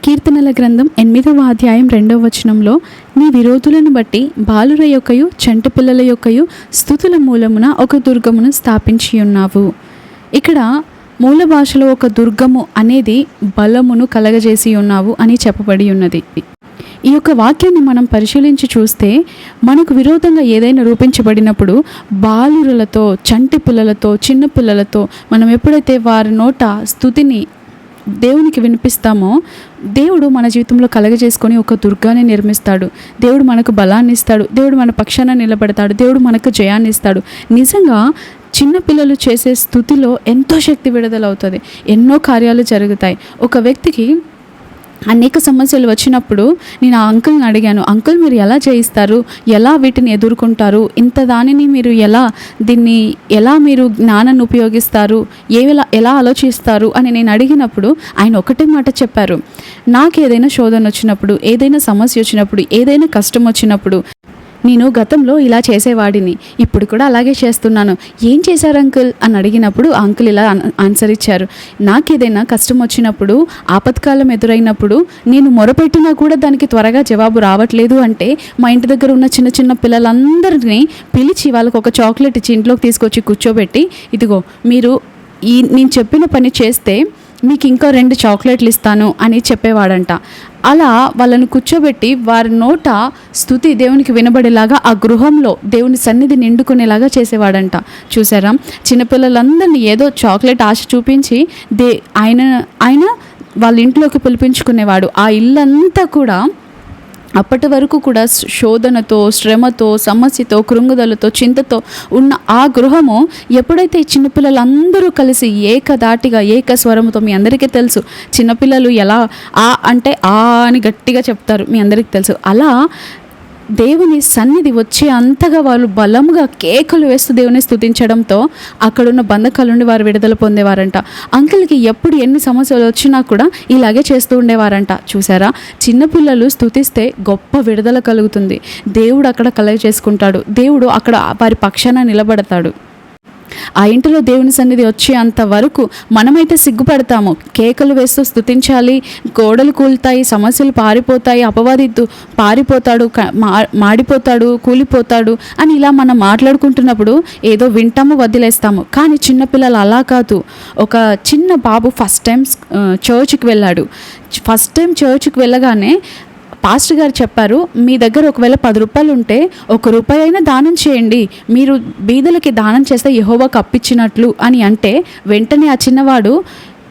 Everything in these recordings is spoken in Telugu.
కీర్తనల గ్రంథం 8వ అధ్యాయం 2వ వచనంలో, నీ విరోధులను బట్టి బాలుర యొక్కయు చంటి పిల్లల యొక్కయు స్తుతుల మూలమున ఒక దుర్గమును స్థాపించి ఉన్నావు. ఇక్కడ మూల భాషలో ఒక దుర్గము అనేది బలమును కలగజేసి ఉన్నావు అని చెప్పబడి ఉన్నది. ఈ యొక్క వాక్యాన్ని మనం పరిశీలించి చూస్తే, మనకు విరోధంగా ఏదైనా రూపించబడినప్పుడు బాలురలతో, చంటి పిల్లలతో, చిన్న పిల్లలతో మనం ఎప్పుడైతే వారి నోట స్తుతిని దేవునికి వినిపిస్తామో, దేవుడు మన జీవితంలో కలగజేసుకొని ఒక దుర్గాన్ని నిర్మిస్తాడు. దేవుడు మనకు బలాన్ని ఇస్తాడు. దేవుడు మన పక్షాన నిలబడతాడు. దేవుడు మనకు జయాన్ని ఇస్తాడు. నిజంగా చిన్నపిల్లలు చేసే స్తుతిలో ఎంతో శక్తి విడుదలవుతుంది. ఎన్నో కార్యాలు జరుగుతాయి. ఒక వ్యక్తికి అనేక సమస్యలు వచ్చినప్పుడు నేను ఆ అంకుల్ని అడిగాను, అంకుల్ మీరు ఎలా చేయిస్తారు, ఎలా వీటిని ఎదుర్కొంటారు, ఇంత దానిని మీరు ఎలా మీరు జ్ఞానాన్ని ఉపయోగిస్తారు, ఎలా ఆలోచిస్తారు అని నేను అడిగినప్పుడు ఆయన ఒకటే మాట చెప్పారు, నాకు ఏదైనా శోధన వచ్చినప్పుడు, ఏదైనా సమస్య వచ్చినప్పుడు, ఏదైనా కష్టం వచ్చినప్పుడు నేను గతంలో ఇలా చేసేవాడిని, ఇప్పుడు కూడా అలాగే చేస్తున్నాను. ఏం చేశారు అంకుల్ అని అడిగినప్పుడు ఆ అంకుల్ ఇలా ఆన్సర్ ఇచ్చారు, నాకు ఏదైనా కష్టం వచ్చినప్పుడు, ఆపత్కాలం ఎదురైనప్పుడు నేను మొరపెట్టినా కూడా దానికి త్వరగా జవాబు రావట్లేదు అంటే, మా ఇంటి దగ్గర ఉన్న చిన్న చిన్న పిల్లలందరినీ పిలిచి వాళ్ళకు ఒక చాక్లెట్ ఇచ్చి ఇంట్లోకి తీసుకొచ్చి కూర్చోబెట్టి, ఇదిగో మీరు నేను చెప్పిన పని చేస్తే మీకు ఇంకా 2 చాక్లెట్లు ఇస్తాను అని చెప్పేవాడంట. అలా వాళ్ళని కూర్చోబెట్టి వారి నోట స్తుతి దేవునికి వినబడేలాగా ఆ గృహంలో దేవుని సన్నిధి నిండుకునేలాగా చేసేవాడంట. చూసారా, చిన్నపిల్లలందరినీ ఏదో చాక్లెట్ ఆశ చూపించి ఆయన వాళ్ళ ఇంట్లోకి పిలిపించుకునేవాడు. ఆ ఇల్లంతా కూడా అప్పటి వరకు కూడా శోధనతో, శ్రమతో, సమస్యతో, కృంగుదలతో, చింతతో ఉన్న ఆ గృహము ఎప్పుడైతే ఈ చిన్నపిల్లలందరూ కలిసి ఏకధాటిగా ఏకస్వరముతో, మీ అందరికీ తెలుసు చిన్నపిల్లలు ఎలా అంటే అని గట్టిగా చెప్తారు, మీ అందరికీ తెలుసు. అలా దేవుని సన్నిధి వచ్చే అంతగా వాళ్ళు బలముగా కేకలు వేస్తూ దేవుని స్తుతించడంతో అక్కడున్న బంధకాల నుండి వారు విడుదల పొందేవారంట. అంకుల్కి ఎప్పుడు ఎన్ని సమస్యలు వచ్చినా కూడా ఇలాగే చేస్తూ ఉండేవారంట. చూసారా, చిన్నపిల్లలు స్తుతిస్తే గొప్ప విడుదల కలుగుతుంది. దేవుడు అక్కడ కలగ చేసుకుంటాడు. దేవుడు అక్కడ వారి పక్షాన నిలబడతాడు. ఆ ఇంటిలో దేవుని సన్నిధి వచ్చే అంతవరకు మనమైతే సిగ్గుపడతాము. కేకలు వేస్తూ స్తుతించాలి, గోడలు కూలుతాయి, సమస్యలు పారిపోతాయి, అపవాది పారిపోతాడు, మాడిపోతాడు, కూలిపోతాడు అని ఇలా మనం మాట్లాడుకుంటున్నప్పుడు ఏదో వింటాము, వదిలేస్తాము. కానీ చిన్నపిల్లలు అలా కాదు. ఒక చిన్న బాబు ఫస్ట్ టైం చర్చ్కి వెళ్ళాడు. ఫస్ట్ టైం చర్చ్కి వెళ్ళగానే పాస్టర్ గారు చెప్పారు, మీ దగ్గర ఒకవేళ 10 రూపాయలు ఉంటే 1 రూపాయి అయినా దానం చేయండి, మీరు బీదలకి దానం చేస్తే యెహోవాకు అప్పిచ్చినట్లు అని అంటే, వెంటనే ఆ చిన్నవాడు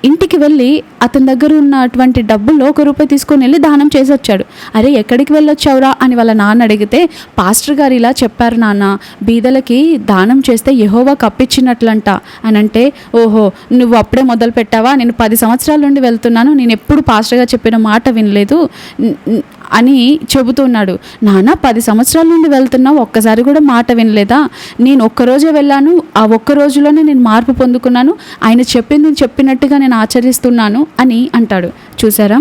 ఇంటికి వెళ్ళి అతని దగ్గర ఉన్నటువంటి డబ్బుల్లో 1 రూపాయి తీసుకొని వెళ్ళి దానం చేసి వచ్చాడు. అరే ఎక్కడికి వెళ్ళొచ్చావురా అని వాళ్ళ నాన్న అడిగితే, పాస్టర్ గారు ఇలా చెప్పారు నాన్న, బీదలకి దానం చేస్తే యెహోవాకు అప్పిచ్చినట్లంట అని అంటే, ఓహో నువ్వు అప్పుడే మొదలు పెట్టావా, నేను 10 సంవత్సరాల నుండి వెళ్తున్నాను, నేను ఎప్పుడు పాస్టర్ గారు చెప్పిన మాట వినలేదు అని చెబుతున్నాడు. నాన్న 10 సంవత్సరాల నుండి వెళ్తున్నావు, ఒక్కసారి కూడా మాట వినలేదా? నేను ఒక్కరోజే వెళ్ళాను, ఆ ఒక్క రోజులోనే నేను మార్పు పొందుకున్నాను, ఆయన చెప్పింది చెప్పినట్టుగా నేను ఆచరిస్తున్నాను అని అంటాడు. చూసారా,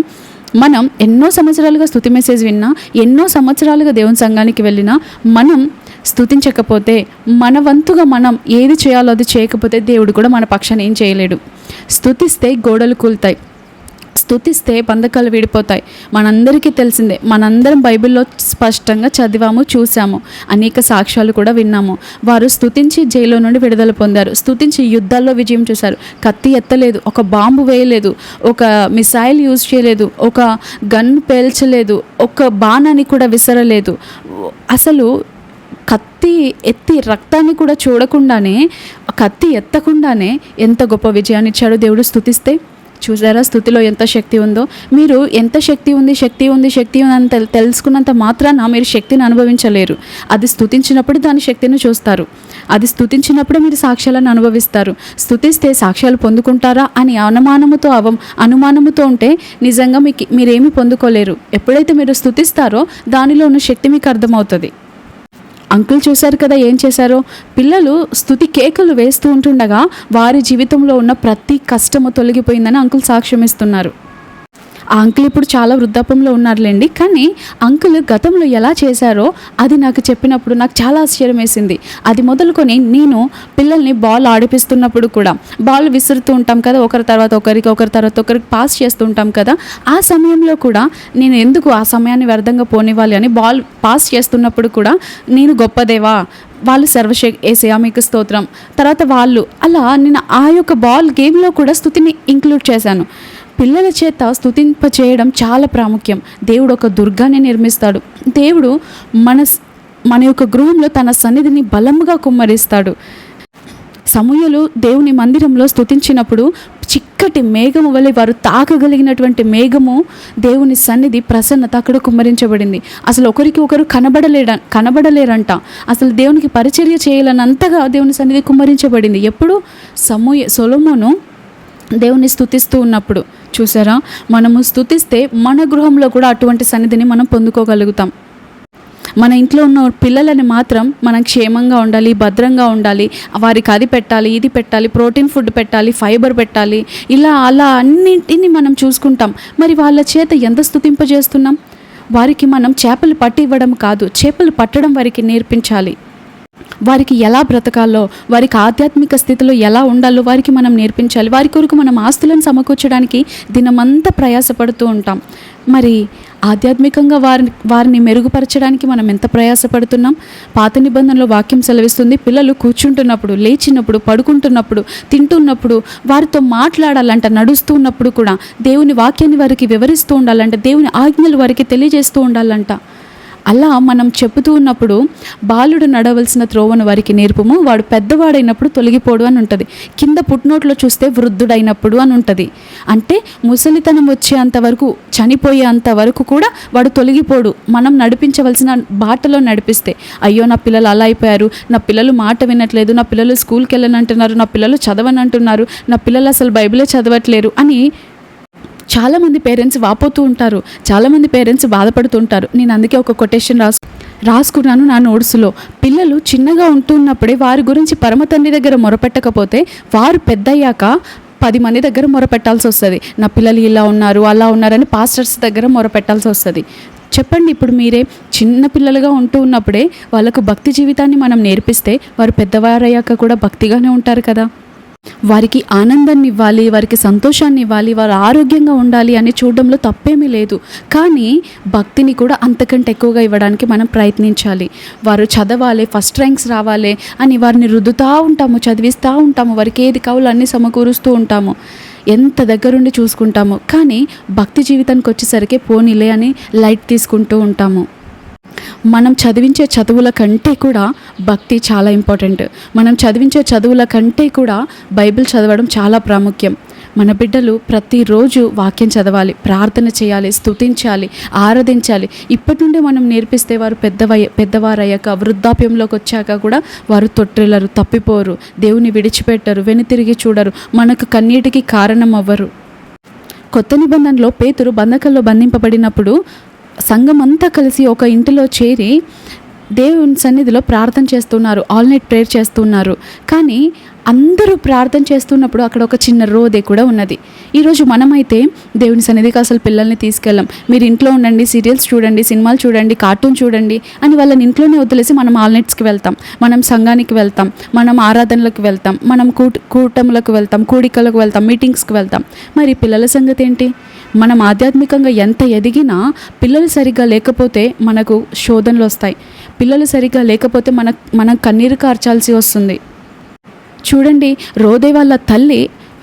మనం ఎన్నో సంవత్సరాలుగా స్తుతి మెసేజ్ విన్నా, ఎన్నో సంవత్సరాలుగా దేవుని సంఘానికి వెళ్ళినా, మనం స్తుతించకపోతే, మన వంతుగా మనం ఏది చేయాలో అది చేయకపోతే దేవుడు కూడా మన పక్షాన ఏం చేయలేడు. స్తుతిస్తే గోడలు కూలుతాయి, స్తుతిస్తే బంధకాలు విడిపోతాయి. మనందరికీ తెలిసిందే, మనందరం బైబిల్లో స్పష్టంగా చదివాము, చూసాము, అనేక సాక్ష్యాలు కూడా విన్నాము. వారు స్తుతించి జైల్లో నుండి విడుదల పొందారు, స్తుతించి యుద్ధాల్లో విజయం చూశారు. కత్తి ఎత్తలేదు, ఒక బాంబు వేయలేదు, ఒక మిసైల్ యూజ్ చేయలేదు, ఒక గన్ పేల్చలేదు, ఒక బాణాన్ని కూడా విసరలేదు. అసలు కత్తి ఎత్తి రక్తాన్ని కూడా చూడకుండానే, కత్తి ఎత్తకుండానే ఎంత గొప్ప విజయాన్ని ఇచ్చాడు దేవుడు స్తుతిస్తే. చూసారా, స్తుతిలో ఎంత శక్తి ఉందో. మీరు ఎంత శక్తి ఉంది అని తెలుసుకున్నంత మాత్రాన మీరు శక్తిని అనుభవించలేరు. అది స్తుతించినప్పుడు దాని శక్తిని చూస్తారు. అది స్తుతించినప్పుడే మీరు సాక్ష్యాలను అనుభవిస్తారు. స్తుతిస్తే సాక్ష్యాలు పొందుకుంటారా అని అనుమానముతో ఉంటే నిజంగా మీరేమీ పొందుకోలేరు. ఎప్పుడైతే మీరు స్తుతిస్తారో దానిలో ఉన్న శక్తి మీకు అర్థమవుతుంది. అంకుల్ చూశారు కదా ఏం చేశారో, పిల్లలు స్తుతి కేకలు వేస్తూ ఉంటుండగా వారి జీవితంలో ఉన్న ప్రతి కష్టము తొలగిపోయిందని అంకుల్ సాక్ష్యం ఇస్తున్నారు. ఆ అంకుల్ ఇప్పుడు చాలా వృద్ధాప్యంలో ఉన్నారులేండి, కానీ అంకుల్ గతంలో ఎలా చేశారో అది నాకు చెప్పినప్పుడు నాకు చాలా ఆశ్చర్యం వేసింది. అది మొదలుకొని నేను పిల్లల్ని బాల్ ఆడిపిస్తున్నప్పుడు కూడా బాల్ విసురుతూ ఉంటాం కదా, ఒకరి తర్వాత ఒకరికి పాస్ చేస్తూ ఉంటాం కదా, ఆ సమయంలో కూడా నేను ఎందుకు ఆ సమయాన్ని వ్యర్థంగా పోనివ్వాలి అని బాల్ పాస్ చేస్తున్నప్పుడు కూడా నేను గొప్పదేవా, వాళ్ళు యేసయ్యా మీకు స్తోత్రం, తర్వాత వాళ్ళు అలా నేను ఆ యొక్క బాల్ గేమ్లో కూడా స్తుతిని ఇంక్లూడ్ చేశాను. పిల్లల చేత స్తుతింప చేయడం చాలా ప్రాముఖ్యం. దేవుడు ఒక దుర్గాన్ని నిర్మిస్తాడు. దేవుడు మన యొక్క గృహంలో తన సన్నిధిని బలముగా కుమ్మరిస్తాడు. సమూయేలు దేవుని మందిరంలో స్తుతించినప్పుడు చిక్కటి మేఘము వలె వారు తాకగలిగినటువంటి మేఘము, దేవుని సన్నిధి ప్రసన్నత అక్కడ కుమ్మరించబడింది. అసలు ఒకరికి ఒకరు కనబడలేరంట. అసలు దేవునికి పరిచర్య చేయాలన్నంతగా దేవుని సన్నిధి కుమ్మరించబడింది. ఎప్పుడు సొలొమోను దేవుని స్తుతిస్తూ ఉన్నప్పుడు. చూసారా, మనము స్తుతిస్తే మన గృహంలో కూడా అటువంటి సన్నిధిని మనం పొందుకోగలుగుతాం. మన ఇంట్లో ఉన్న పిల్లలని మాత్రం మనం క్షేమంగా ఉండాలి, భద్రంగా ఉండాలి, వారికి అది పెట్టాలి, ఇది పెట్టాలి, ప్రోటీన్ ఫుడ్ పెట్టాలి, ఫైబర్ పెట్టాలి, అలా అన్నింటినీ మనం చూసుకుంటాం. మరి వాళ్ళ చేత ఎంత స్తుతింపజేస్తున్నాం? వారికి మనం చేపలు పట్టి ఇవ్వడం కాదు, చేపలు పట్టడం వారికి నేర్పించాలి. వారికి ఎలా బ్రతకాలో, వారికి ఆధ్యాత్మిక స్థితిలో ఎలా ఉండాలో వారికి మనం నేర్పించాలి. వారి కొరకు మనం ఆస్తులను సమకూర్చడానికి దినమంతా ప్రయాసపడుతూ ఉంటాం. మరి ఆధ్యాత్మికంగా వారిని మెరుగుపరచడానికి మనం ఎంత ప్రయాసపడుతున్నాం? పాత నిబంధనలో వాక్యం సెలవిస్తుంది, పిల్లలు కూర్చుంటున్నప్పుడు, లేచినప్పుడు, పడుకుంటున్నప్పుడు, తింటున్నప్పుడు వారితో మాట్లాడాలంట, నడుస్తూ ఉన్నప్పుడు కూడా దేవుని వాక్యాన్ని వారికి వివరిస్తూ ఉండాలంట, దేవుని ఆజ్ఞలు వారికి తెలియజేస్తూ ఉండాలంట. అలా మనం చెబుతూ ఉన్నప్పుడు బాలుడు నడవలసిన త్రోవను వారికి నేర్పుము, వాడు పెద్దవాడైనప్పుడు తొలగిపోడు అని ఉంటుంది. కింద పుట్నోట్లో చూస్తే వృద్ధుడైనప్పుడు అని ఉంటుంది. అంటే ముసలితనం వచ్చేంతవరకు, చనిపోయేంత వరకు కూడా వాడు తొలగిపోడు. మనం నడిపించవలసిన బాటలో నడిపిస్తే, అయ్యో నా పిల్లలు అలా అయిపోయారు, నా పిల్లలు మాట వినట్లేదు, నా పిల్లలు స్కూల్కి వెళ్ళనంటున్నారు, నా పిల్లలు చదవనంటున్నారు, నా పిల్లలు అసలు బైబిలే చదవట్లేరు అని చాలామంది పేరెంట్స్ వాపోతూ ఉంటారు, చాలామంది పేరెంట్స్ బాధపడుతూ ఉంటారు. నేను అందుకే ఒక కొటేషన్ రాసుకున్నాను నా నోట్స్లో. పిల్లలు చిన్నగా ఉంటున్నప్పుడే వారి గురించి పరమ తండ్రి దగ్గర మొరపెట్టకపోతే వారు పెద్దయ్యాక 10 మంది దగ్గర మొరపెట్టాల్సి వస్తుంది. నా పిల్లలు ఇలా ఉన్నారు, అలా ఉన్నారని పాస్టర్స్ దగ్గర మొరపెట్టాల్సి వస్తుంది. చెప్పండి, ఇప్పుడు మీరే చిన్న పిల్లలుగా ఉంటూ ఉన్నప్పుడే వాళ్ళకు భక్తి జీవితాన్ని మనం నేర్పిస్తే వారు పెద్దవారయ్యాక కూడా భక్తిగానే ఉంటారు కదా. వారికి ఆనందాన్ని ఇవ్వాలి, వారికి సంతోషాన్ని ఇవ్వాలి, వారు ఆరోగ్యంగా ఉండాలి అని చూడడంలో తప్పేమీ లేదు. కానీ భక్తిని కూడా అంతకంటే ఎక్కువగా ఇవ్వడానికి మనం ప్రయత్నించాలి. వారు చదవాలి, ఫస్ట్ ర్యాంక్స్ రావాలి అని వారిని రుద్దుతూ ఉంటాము, చదివిస్తూ ఉంటాము, వారికి ఏది కావాలో అన్నీ సమకూరుస్తూ ఉంటాము, ఎంత దగ్గరుండి చూసుకుంటాము. కానీ భక్తి జీవితానికి వచ్చేసరికి పోనీలే అని లైట్ తీసుకుంటూ ఉంటాము. మనం చదివించే చదువుల కంటే కూడా భక్తి చాలా ఇంపార్టెంట్. మనం చదివించే చదువుల కంటే కూడా బైబిల్ చదవడం చాలా ప్రాముఖ్యం. మన బిడ్డలు ప్రతిరోజు వాక్యం చదవాలి, ప్రార్థన చేయాలి, స్తుతించాలి, ఆరాధించాలి. ఇప్పటి నుండే మనం నేర్పిస్తే వారు పెద్దవారయ్యాక, వృద్ధాప్యంలోకి వచ్చాక కూడా వారు తొట్టిల్లరు, తప్పిపోరు, దేవుని విడిచిపెట్టరు, వెనుతిరిగి చూడరు, మనకు కన్నీటికి కారణం అవ్వరు. కొత్త నిబంధనలో పేతురు బంధకంలో బంధింపబడినప్పుడు సంఘం అంతా కలిసి ఒక ఇంటిలో చేరి దేవుని సన్నిధిలో ప్రార్థన చేస్తున్నారు, ఆల్ నైట్ ప్రేయర్ చేస్తున్నారు. కానీ అందరూ ప్రార్థన చేస్తున్నప్పుడు అక్కడ ఒక చిన్న రోదే కూడా ఉన్నది. ఈరోజు మనమైతే దేవుని సన్నిధికి అసలు పిల్లల్ని తీసుకెళ్ళాం. మీరు ఇంట్లో ఉండండి, సీరియల్స్ చూడండి, సినిమాలు చూడండి, కార్టూన్ చూడండి అని వాళ్ళని ఇంట్లోనే వదిలేసి మనం ఆల్ నైట్స్కి వెళ్తాం, మనం సంఘానికి వెళ్తాం, మనం ఆరాధనలకు వెళ్తాం, మనం కూటములకు వెళ్తాం, కూడికలకు వెళ్తాం, మీటింగ్స్కి వెళ్తాం. మరి పిల్లల సంగతి ఏంటి? మనం ఆధ్యాత్మికంగా ఎంత ఎదిగినా పిల్లలు సరిగ్గా లేకపోతే మనకు శోధనలు వస్తాయి. పిల్లలు సరిగ్గా లేకపోతే మనం కన్నీరు కార్చాల్సి వస్తుంది. చూడండి, రోదే వాళ్ళ తల్లి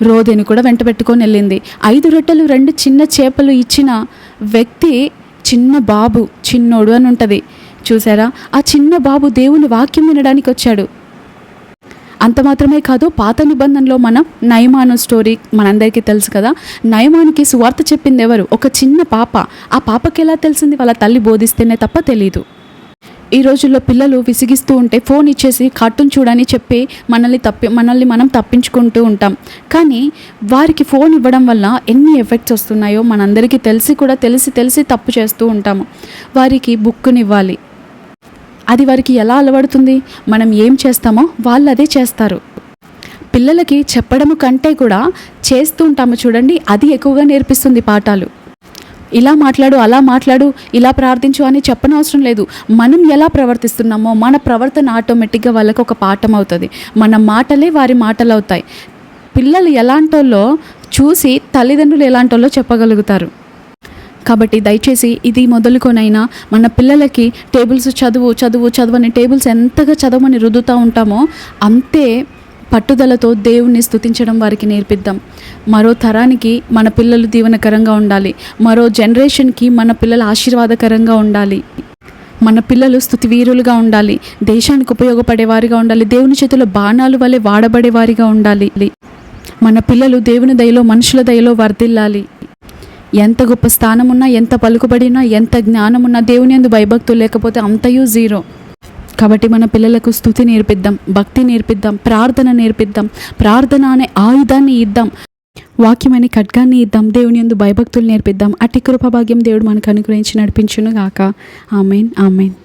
రోదేని కూడా వెంట పెట్టుకొని వెళ్ళింది. 5 రొట్టెలు 2 చిన్న చేపలు ఇచ్చిన వ్యక్తి చిన్న బాబు, చిన్నోడు అని ఉంటుంది. చూసారా, ఆ చిన్న బాబు దేవుని వాక్యం వినడానికి వచ్చాడు. అంత మాత్రమే కాదు, పాత నిబంధనలో మనం నయమాను స్టోరీ మనందరికీ తెలుసు కదా. నయమానికి సువార్త చెప్పింది ఎవరు? ఒక చిన్న పాప. ఆ పాపకి ఎలా తెలిసింది? వాళ్ళ తల్లి బోధిస్తేనే తప్ప తెలీదు. ఈ రోజుల్లో పిల్లలు విసిగిస్తూ ఉంటే ఫోన్ ఇచ్చేసి కార్టూన్ చూడని చెప్పి మనల్ని మనం తప్పించుకుంటూ ఉంటాం. కానీ వారికి ఫోన్ ఇవ్వడం వల్ల ఎన్ని ఎఫెక్ట్స్ వస్తున్నాయో మనందరికీ తెలిసి తప్పు చేస్తూ ఉంటాము. వారికి బుక్కునివ్వాలి. అది వారికి ఎలా అలవడుతుంది? మనం ఏం చేస్తామో వాళ్ళు అదే చేస్తారు. పిల్లలకి చెప్పడము కంటే కూడా చేస్తూ ఉంటాము చూడండి, అది ఎక్కువగా నేర్పిస్తుంది పాఠాలు. ఇలా మాట్లాడు, అలా మాట్లాడు, ఇలా ప్రార్థించు అని చెప్పనవసరం లేదు. మనం ఎలా ప్రవర్తిస్తున్నామో మన ప్రవర్తన ఆటోమేటిక్గా వాళ్ళకు ఒక పాఠం అవుతుంది. మన మాటలే వారి మాటలు అవుతాయి. పిల్లలు ఎలాంటోళ్ళో చూసి తల్లిదండ్రులు ఎలాంటోళ్ళో చెప్పగలుగుతారు. కాబట్టి దయచేసి ఇది మొదలుకొనైనా మన పిల్లలకి టేబుల్స్ చదువు అని టేబుల్స్ ఎంతగా చదవమని రుద్దుతూ ఉంటామో అంతే పట్టుదలతో దేవుణ్ణి స్తుతించడం వారికి నేర్పిద్దాం. మరో తరానికి మన పిల్లలు దీవెనకరంగా ఉండాలి. మరో జనరేషన్కి మన పిల్లలు ఆశీర్వాదకరంగా ఉండాలి. మన పిల్లలు స్తుతివీరులుగా ఉండాలి. దేశానికి ఉపయోగపడేవారిగా ఉండాలి. దేవుని చేతిలో బాణాలు వలె వాడబడేవారిగా ఉండాలి. మన పిల్లలు దేవుని దయలో, మనుషుల దయలో వర్ధిల్లాలి. ఎంత గొప్ప స్థానమున్నా, ఎంత పలుకుబడినా, ఎంత జ్ఞానమున్నా దేవుని యందు భయభక్తులు లేకపోతే అంతయు జీరో. కాబట్టి మన పిల్లలకు స్తుతి నేర్పిద్దాం, భక్తి నేర్పిద్దాం, ప్రార్థన నేర్పిద్దాం. ప్రార్థన అనే ఆయుధాన్ని ఇద్దాం, వాక్యం అనే ఖడ్గాన్ని ఇద్దాం, దేవుని యందు భయభక్తులు నేర్పిద్దాం. అట్టి కృప భాగ్యం దేవుడు మనకు అనుగ్రహించి నడిపించును గాక. ఆమేన్, ఆమేన్.